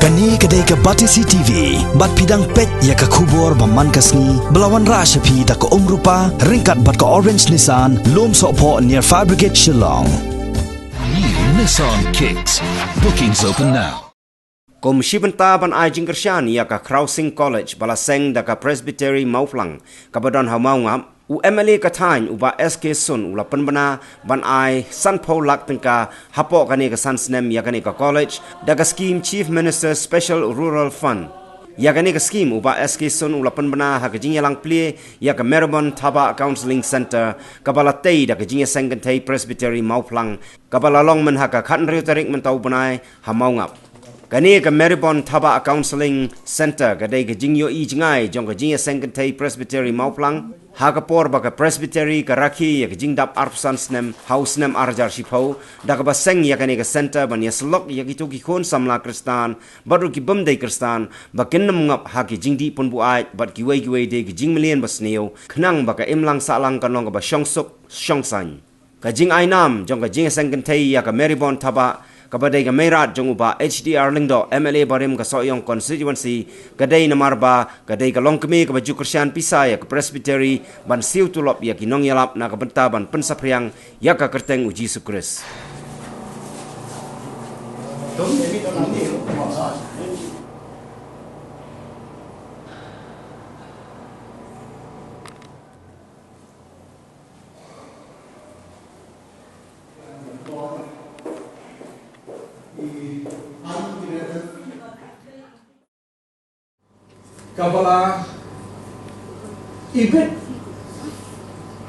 Kani kedai ke Batisi TV, bat pidang pet ya ke kubur baman kasni, belawan rasa pi da ke rupa, ringkat bat ke Orange Nissan, lom sokpo near Fire Brigade Shillong. New Nissan Kicks. Bookings open now. Komisi benta ban ajing kersyan ya ka Crossing College balaseng da ka Presbytery Mauflang kabadan hamaungap UMLA katany uba SK Sun ula penbana ban ai San Paul lak tengka hapo kani ka Sansnem ya kani ka college da ka scheme Chief Minister Special Rural Fund ya kani ka scheme uba SK Sun ula penbana ha ka jingya lang plie ya ka Meribon Taba Counseling Center kabala tei da ka jingya sengkentai Presbytery Mauflang kabala longmen ha ka khan riu tarik mentau banai hamaungap kani ka Meribon Taba Counseling Center kadai ka jingyo I jingai jong ka jingya sengkentai Presbytery Mauflang Hakapor baka Presbytery karaki ya jingdap arpsan snem house nem arjar shipau daga baseng ya kani ka center ban ya slok ya gitu ki kon samla kristan baru ki bamdai kristan bakin nem ngap haki jingdi pun buai bat ki wei de ki jing million basneo khnang baka imlang salang kanong ka ba shongsuk shongsan ka jing ainam jong ka jing sengkentai ya ka Meribon Taba kabadai ka Merat jong uba HDR Lingdo MLA Barim ka Soyong constituency kadai namarba kadai ka Longkemi ka baju Kersyan Pisai ya ka Presbytery ban siu tulop ya ki nong yalap na ka benta ban pensapriang ya ka kerteng uji sukris Kabala ibit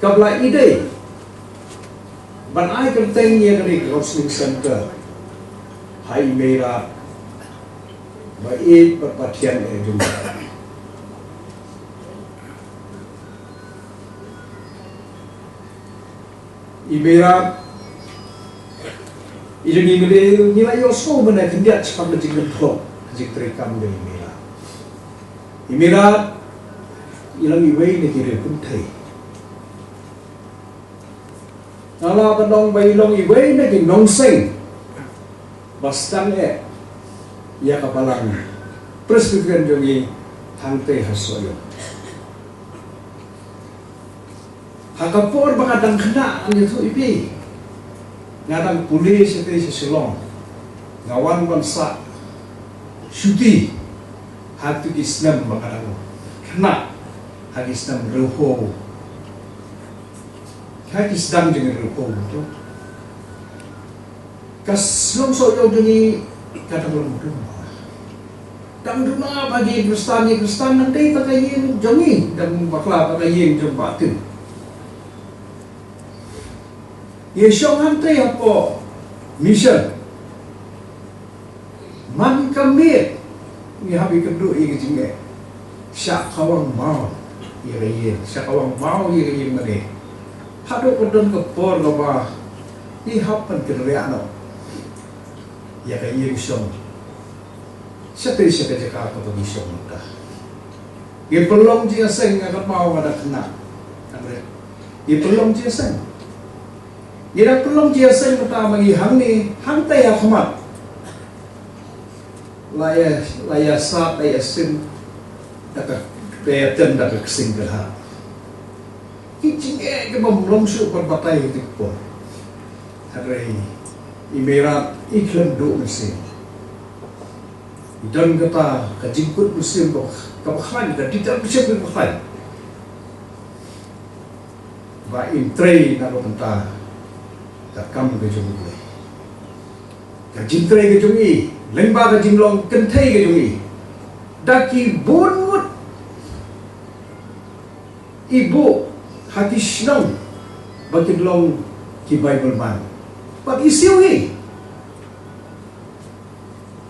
kabala ide ban ai kerteng ye kani counseling center hai mera ba e perpatian e jumpa ibera ini mele nilai yoso bena kindiat cepat menjengkel klop jik terekam dari mera Imirat ilang iway na kiri puntay. Nala kanong ba ilang iway na kinong sing. Bastang iya kapalang presbyterian jongi hangtay hasoyo. Hakapor baka dang kena ang ito ipi. Ngadang pulis ito sa Silong. Ngawan bansa. Syuti. Hati Islam bakal kena hati Islam roho hati Islam dengan roho itu kaslong soyo jadi kata belum dang duna bagi Kristen nanti pakayin jongi dan bakla pakayin jom batin Yesyong hantai apa mission man kamit ni habi kedua ini jingga syak kawang mau ia kaya syak kawang mau ia kaya mana hadap pedon kepor kapa ni hapan kenerian no ia kaya isong siapa cakap apa isong mudah ia pelong dia seng akan mau ada kena ia pelong dia seng ia pelong dia seng pertama lagi hang tayah khamat laya sat laya sin dapat beaten dapat kesinggahan. Kicing ke belum super batai itu pun. Hari imerat iklan do mesin. Dan kata kajingkut mesin bok kapahan dan tidak bisa berpahan. Ba intray na benta takam ke jumui. Kajintray ke jumui. Lembaga jimlong kentai ke jungi daki bonwut ibu hati senang bagi long ki Bible man bagi siwi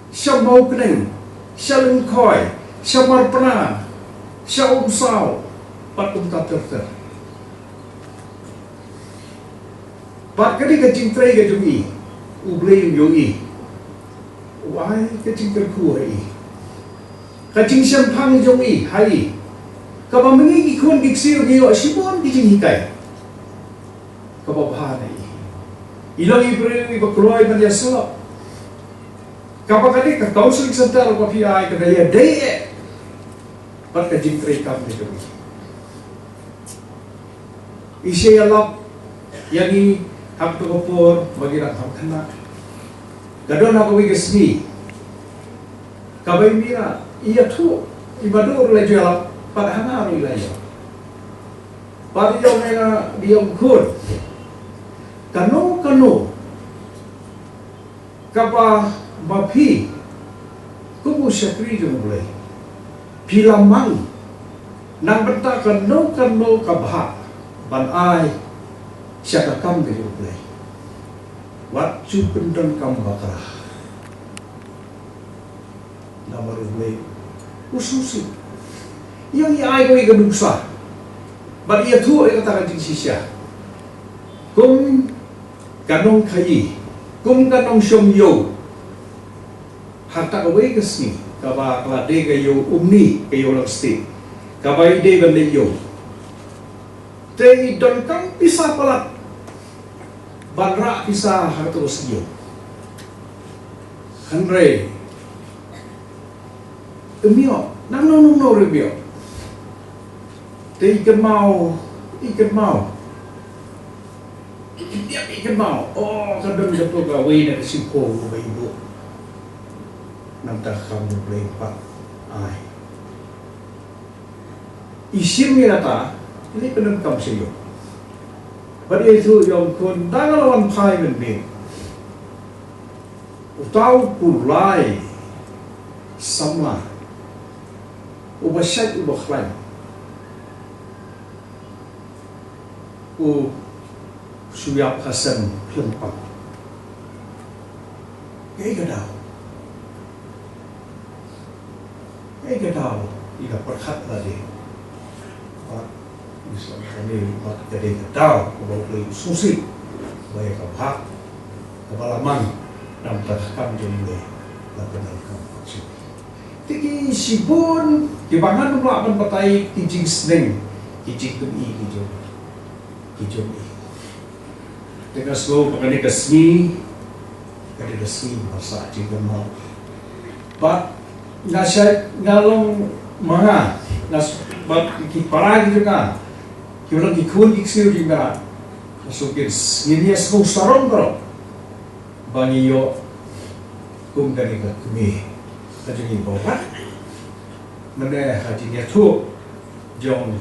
siya mau keneng siya lengkoy siya marpana siya umsaw patung tater bat kali kajintray ke jungi ublay yung yungi why kacing terkuai kacing sempang jongi hari kaba mengi ikon diksir giyo sibon dijing hikai kaba bahana ilang ibreng ibakroy man yaso kapag ka counseling center ko PI ka daya day pat ka jing tray kam ni kami isya alap yani hab to por magirat ham kana gadon ako wigasni kabay mira iya tu ibadur la jala pat hana ri la yo pat yo nga diom kur kano kapa bapi kubu syakri jung boleh pilamang nang benta kano kabha ban ai syakakam ke jung boleh wat chu pendon kam bakra nomor boleh ususi yang ai ko igadusa ban ia tu ai kata jing sisya kum kanong khai kum kanong syom yo harta kawai kesni kaba klade kayo umni kayo laksti kaba ide bende yo te don kam pisah palat banra pisah harta usyo hanre emio nang no rebio te ikan mau ikan mau oh kadang jatuh kawai na kasiko ibu nanti kamu boleh pak ai isim ni nata ini penengkam sayo pada itu yang kon dangalawan pai menbe utau pulai sama ubasyak ubakhlai suyap hasan lempang kayak gadau ida perhat tadi pak Islam ini mak jadi gadau kalau beli susi baik hak kepalaman dan terkam jadi lakukan kamu tiki sibun dibangun melakukan patai kijing seneng kijing tumi kijing dengan slow pakai kesni kada kesni masa jika mau pak ngalong mga kiparagi juga kibarang kikun kiksiyo juga masukin nginias kong sarong bro bangiyo kung kani ka kumi kajing ibo pa mana hajinya tu jong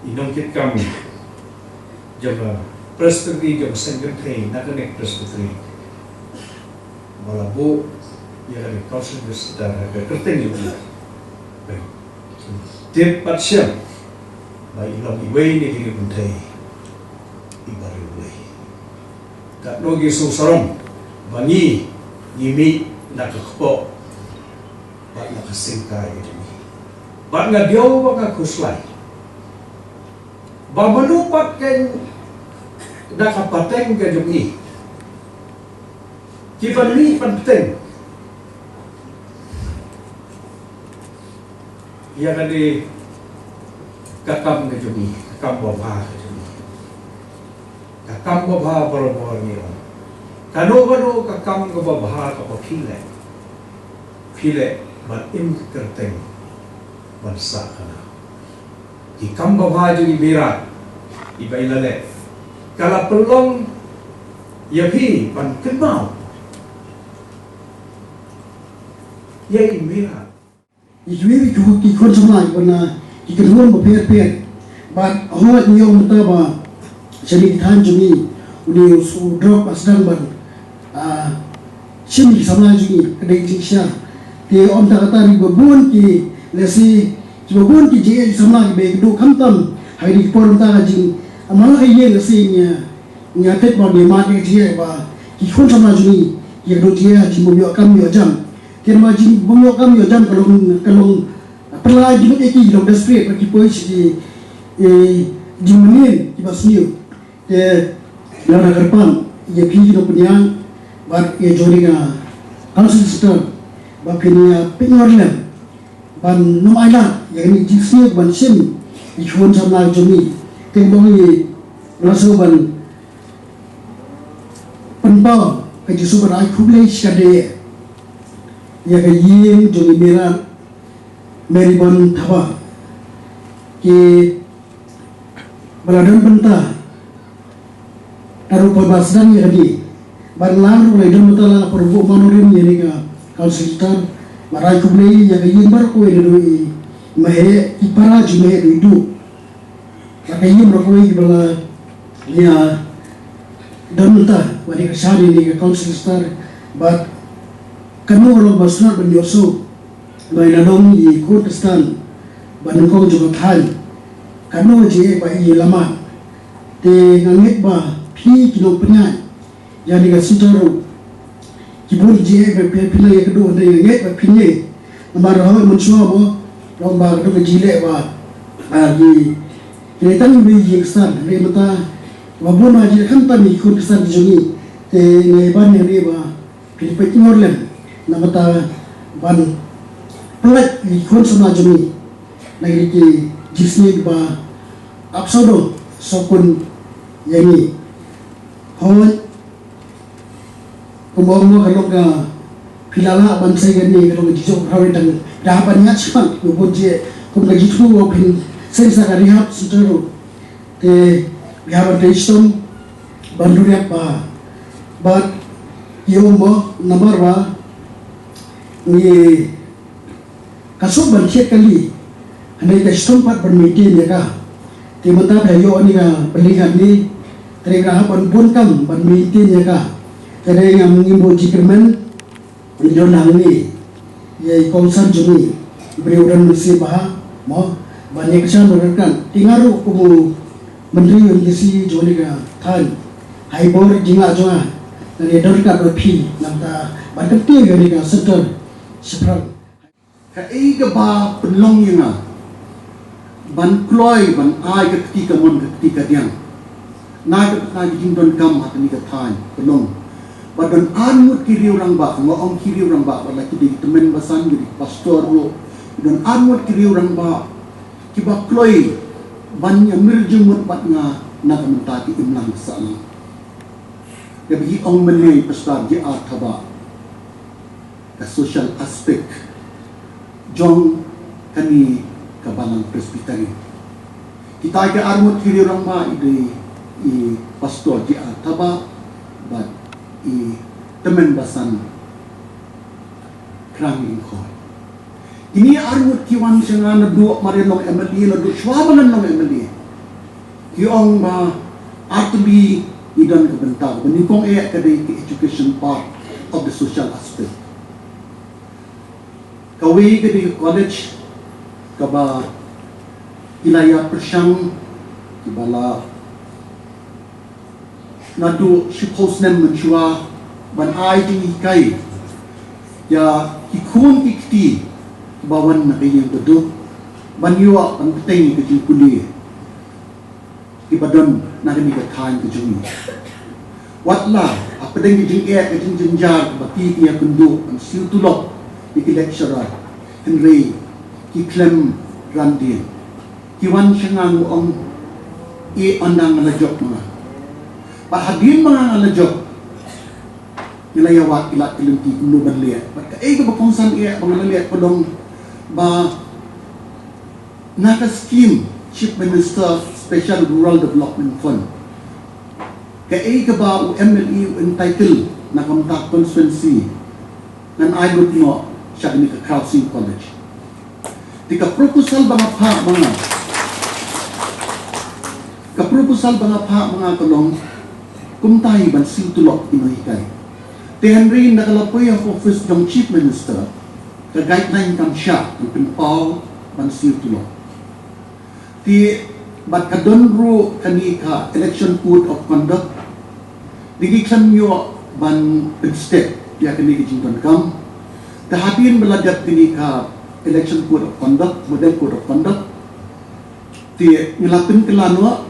inong kit kami jong presbytery jong secretary nakanek presbytery malabu ya kan kausen besar kerteng juga baik tip patsyam baik long iway ni kini buntai ibaru iway tak nogi susarong bangi yimi nakakpo bat nakasingkay ini bat ngadiyaw ba nga kuslay ba manupat kay nakapateng ka jumi kiban mi panteng ia kali kakam ke jumi kakam bapa ke jumi kakam bapa boro-boro ni kano kakam ke bapa ka pile ban im kerteng ban sakana ikam bapa jumi birat ibailale kala pelong yapi ban kenal ya imira Ijuwi ki kon samai wana ikedon ba per but hot niyo mata ba seni than jumi uni su drop asdang ban sini samai jumi kedai tisha ke om ta kata ri babun ki lesi babun ki je samai be do kamtam hai ri por ta ji amala ye lesi nya tet ba be ma ke je ba ki kon samai jumi ye do je ji mo yo kam yo jam kirma jin bumyo kam yo jam kalong perla jin eki lo desperate pagi pois jimunin ki basniu ke lara karpan ye phi do punya bat ye joriga council sister ba pinia pingorle ban no aina ye ni jisi ban sim ichon samna jomi ke bongi raso ban panpa kaji subarai kublai shkade ya ka yim jongi mera meribon thaba ke baladan benta taru pabasdan ya kadi barlang mulai dan betala perbu manorim yani ka kalsitan marai kublai ya ka yim bar ko edoi mahe ipara jume itu makanya berkoi bala ya damta wadi kasari ni council star but kanu orang basna benyoso bai nadong i Kurdistan banengkong juga thai kanu je ba i lama te ngangit ba phi kilo penya yani ga sitoro kibul je ba pila ya kedo de ngangit ba pinye amar ho mensuo bo lomba kedo jile ba agi kita ni beri ekstan, ni mata wabun aja kan tadi ikut ekstan juni, ni ban ni ba, pilih ngorlen, na mata ban pelat ikut semua juni, lagi ki jisni ba, absodo sokun yani, hoi, kumbawa kalau ka pilala ban saya ni kalau jijok kawin dan dah banyak cepat, wabun je, kumbawa jitu wabun saya sangat lihat sejauh te biar teistum banduria pa but yombo nomor wa ni kasut bantiet kali ane teistum pat bermeeting ya ka te mata bayo ni ka belikan ni terima ban kam bermeeting ya ka tere yang mengimbo jikirmen video nang ni ye konsan juni beriuran mesti bah mo banyak kesan mereka tingaru kubu menteri yang disi jolika tan haibor jinga jonga dan edorka dopi namta badati garika setor sepral ka eiga ba penlong yanga ban kloi ban ai ka ketika mon ka ketika diang na ka jing don kam hatni ka tan penlong badan anmut kiri orang ba ngong kiri orang ba laki di temen basan di pastor ro dan anmut kiri orang ba kiba kloi ban yang mirjumut bat nga nakamtati imlang sana ya bagi ong menai pastor je athaba ka social aspect jong kani kabalang presbytery kita ke armut kiri orang ba i pastor je athaba bat i temen basan krangin khoi ini armut kiwan sengan dua marilong emeli na du swabanan long emeli kiong ba atbi idan kebentar benikong kadai ke education part of the social aspect kawi kadai college kaba ilaya persyang kibala nadu shipos nem menchua ban ai di kai ya kikun ikti bawan na kayang duduk banyua ang peteng ke jingkuli ibadon na kami katahan ke jungi watla apa dengan jing ke jing jenjar bati dia kundu ang siltulok di lecturer Henry ki klem randin ki wan syangang ang andang ngalajok mga hadin mga ngalajok ilayawat ilat kilenti kundu berliat ka kapangsan pangalaliat padong ba naka scheme Chief Minister Special Rural Development Fund ka ba MLE entitled na kontak constituency nan aybot mo siya ni ka Crossing College di ka proposal mga kalong kumtahi ban siltulok inohikay ti Henry nakalapoy ang office ng Chief Minister ka guideline kam siya ng pimpaw ban siltulok ti bat kadonro kani ka election code of conduct digiksan nyo ban step ya kani kijington kam kahatin balagat kini ka election code of conduct model code of conduct ti nilapin kelano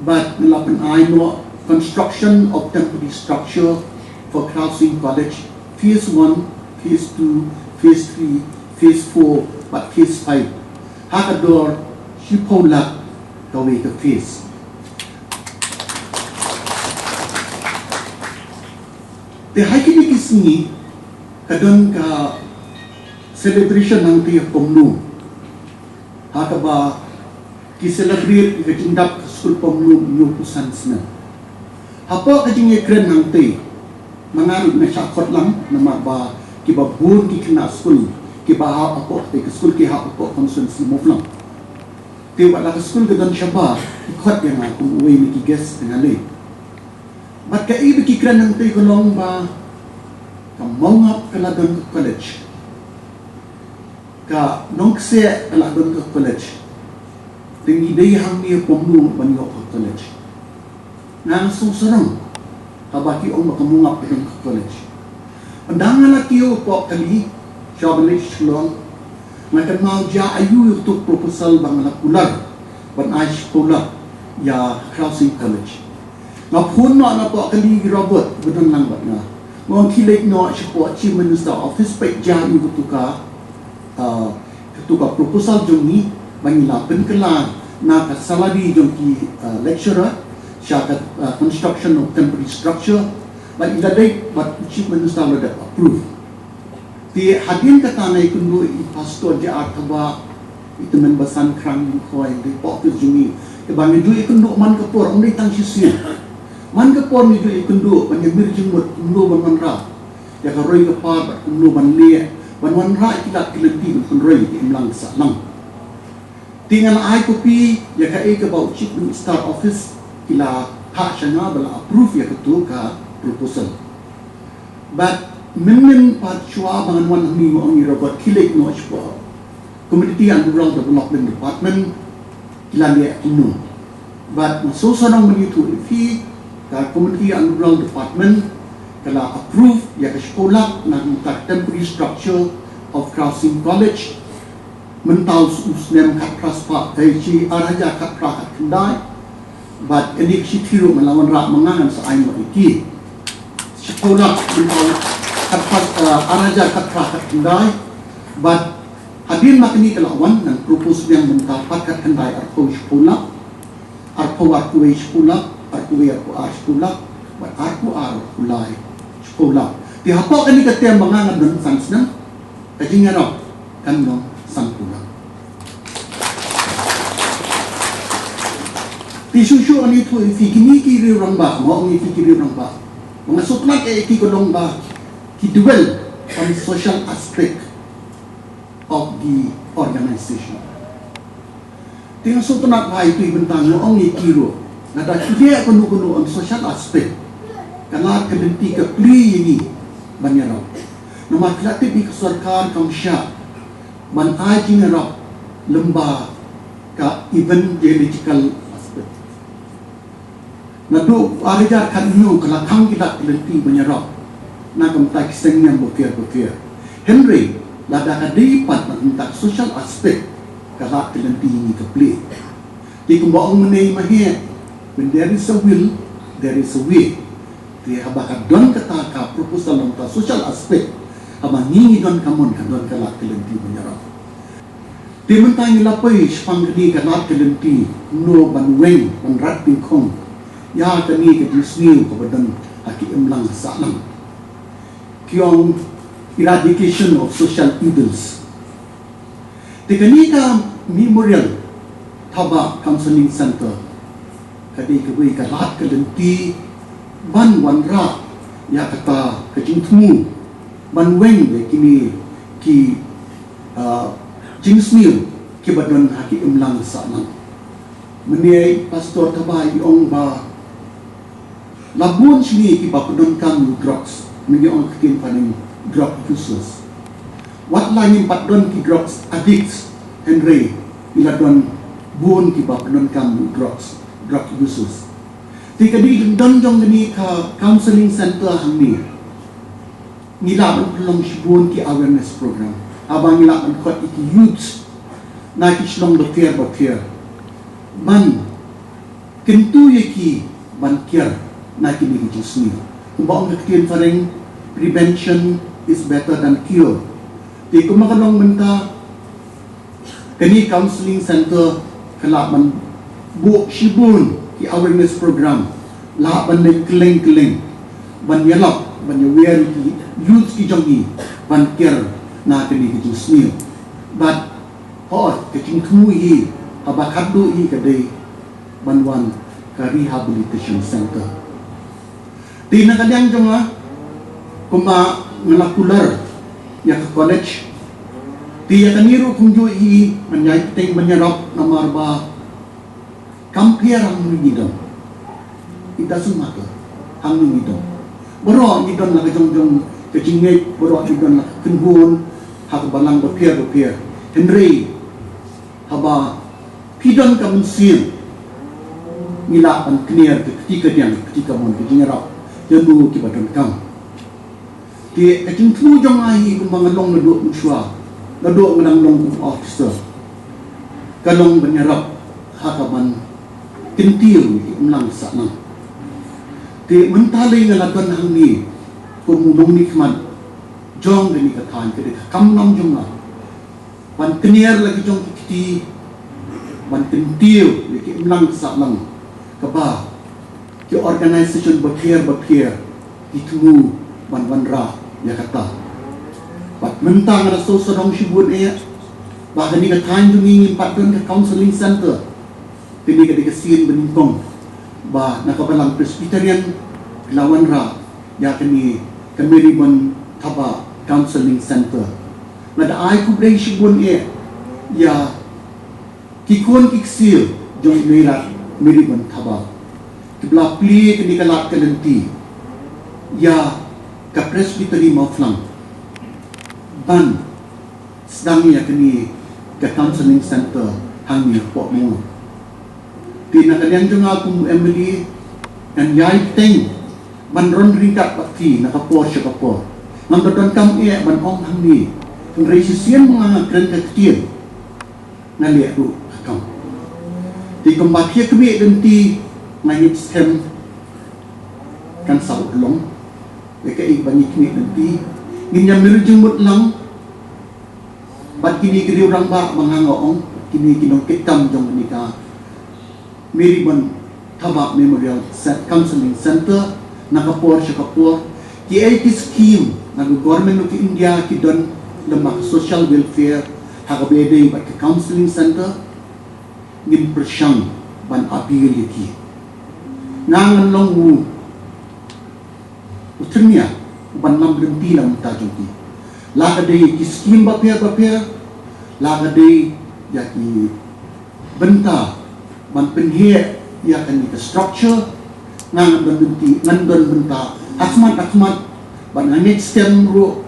but nilapin ayno construction of temporary structure for Crossing College phase 1 phase 2 phase 3 phase 4 but phase 5 hakador Shipolak gawi ka phase Te hai kini kisni kadon ka celebration ng tiyak pamnu. Hakaba ki celebrate ka tindak school pamnu nyo pusan sna. Hapo ka jing ekren ng ti mangarut na sakot lang na ba ki babun ki kina school ki ba ako te ka school ki ha ako consensus mo lang. Ti wala ka school kadon siya ba ikot yang aku uwi ni ki guest ngalay. Mat ka ibig ikran ng ti kolong ba kamongap kalagon ka college ka nongse kalagon ka college tinggi day hang niya pumnu banyo ka college nang susarang kabaki ong makamungap ka college pandangan na kiyo po kali siya balik shlong ngayon mau ja ayu untuk proposal bang lakular ban ay sekolah ya Crossing College ngapun na po kali Robert betul lang ba na ngon kilek no siya chief minister office pa ja yu ketuka proposal jongi bangila penkela na ka salary jongi lecturer siya ka construction of temporary structure but ila dai but chief minister ada approve ti hadin kata na ikundu i pastor ja ataba itu membasan krang khoi di pok jongi ke bangi du ikundu man ka por onde tang sisi man ka pon ni ikundu ban yamir jingmut kundu ban manra ya ka roi ka pa kundu ban le ban manra kita kilenti kun roi ki imlang sa lang tingan ai kopi ya ka e ka bau chief minister office kila ha shanga bala approve ya ka tu ka proposal but men pat chua ban wan ni mo ngi robot kilek no chwa community and rural development department kila le inu but so sonong mani tu fi ka community and rural department kala approve ya ka sekolah ng temporary structure of Crossing College mentau usnem kat praspa kai chi araja kat pra kat kendai but ini si tiru melawan rak mengangan sa aino iki sekolah mentau kat araja kat pra kat kendai but hadin makni kalawan ng propose yang mentapat kat kendai arko sekolah arko sekolah aku sekolah buat aku kulai sekolah di apa kan kita yang mengangan dan sansna kajing arok kan no sangkula di susu ani tu fikini kiri orang ba mau ni fikiri orang ba mengasuklah ke ki kolong ba ki duel on social aspect of the organization tinggal suatu nak baik tu bentang no ni kiro nada dia kuno-kuno on social aspect kana kelenti ke pli ini banyarap nama kreatif di keserkan kamsya man aji ngarap lemba ka evangelical aspect nadu arajar kan yu kala kang kita kelenti banyarap na kamtai kisengnya bokir Henry lada kadipat na social aspect kala kelenti ini ke pli di kumbaong menei mahir when there is a will, there is a way. Dia habaka don kata ka proposal ng social aspect, habang ngingi don kamon ka don kalak kelenti menyerap. Di mentang nilapay sepangkini kalak kelenti, no banweng, banrat bingkong, ya kani ka disniw kabadan haki imlang salang. Kiyong eradication of social evils. Di kani ka memorial, Taba Counseling Center, kadi kebui kalat kelenti ban wanra ya kata kejingtmu ban weng le kini ki jingsmil ki badon haki imlang sana meniai pastor tabai ong ba labun sini ki bapudon kam drugs meni ong ketin paning drug users wat lain padon ki drugs addicts Henry ila don buon ki bapudon kam drugs drug users. Tika di donjong ni ka counseling center hang ni. Nila ang pelong sibun ki awareness program. Abang nila ang kot iki youths na kislong bakir. Man kentu yaki bankir na kini kisni. Kung baong kakitin faring prevention is better than cure. Di kumakanong menta kani counseling center kalaban bu sibun ki awareness program la ban keleng ban yalap banyawer ki youth ki jongi ban ker na kini ki snil but ho ke ting thu hi haba khadu hi ka dei banwan ka rehabilitation center ti na kadang jonga kuma ngalakular ya ka college ti ya kaniru kumju hi manyai teng manyarap namarba compare ang ngidon it doesn't matter ang ngidon boro ngidon la jong ke jingei boro ngidon la kunhun hak balang bepier Henry haba pidon ka mensil mila an clear ketika mon ke jingarap jenu ki badon kam ti ating tu jong ai kumangalong na do muswa na do nang long officer kalong banyarap hakaban tintil umlang sa nang ti mentali ngalaban hang ni kumulong ni kman jong ni kathan ke kam nam jong na ban clear lagi jong ti ban tintil ki umlang sa nang kaba ki organisation bakir itu ban ra ya kata pat mentang ada sosok sibut ya bahkan ni kathan jong ni patun ke counseling center tini ka dikasin beningkong ba nakabalang Presbyterian lawan ra ya kini Kamiribon Taba Counseling Center nada ai ku brei sibun ya kikon kiksil jong nila Miribon Taba kibla pli kini kalat kalenti ya ka Presbytery Mauflang ban sedang ya kini ka Counseling Center hangi po mo tinakalian jong aku Emily dan yai teng banron ringkat pati nakapor siya kapor nandodon kam ban ong hangi kung resisyen mga kren kaktiyan ngaliak do kakam di kembakya kami denti ngayit stem kan saud long eka banyak kami denti nginyam mirujumut lang bat kini kiri orang ba mangangoong kini kinong kitam jong menika Miribon Taba Memorial Counseling Center nakapor siya kapor ki ay ki scheme ng government of India ki don lemak social welfare hakabede bat ki counseling center ngin persyang ban apil yaki ngangan long wu utrnya ban nam berhenti lang tajong ki lakade ki scheme bapia lakade yaki benta man penhia ia akan kita structure ngan benti ngan benta akmat ban angit stem ro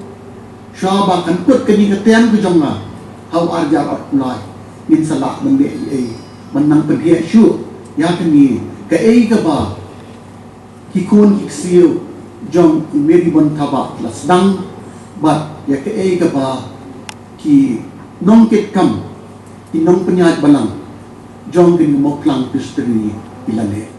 syaba kan put kini ketian ke jonga hau arjar apply min salak mende menang penhia syu ya kini ke ke ba kikon kiksiu jong Miribon Taba lasdang bat ya ke ba ki nongkit kam inong penyat balang jong din mo klang pistri pilale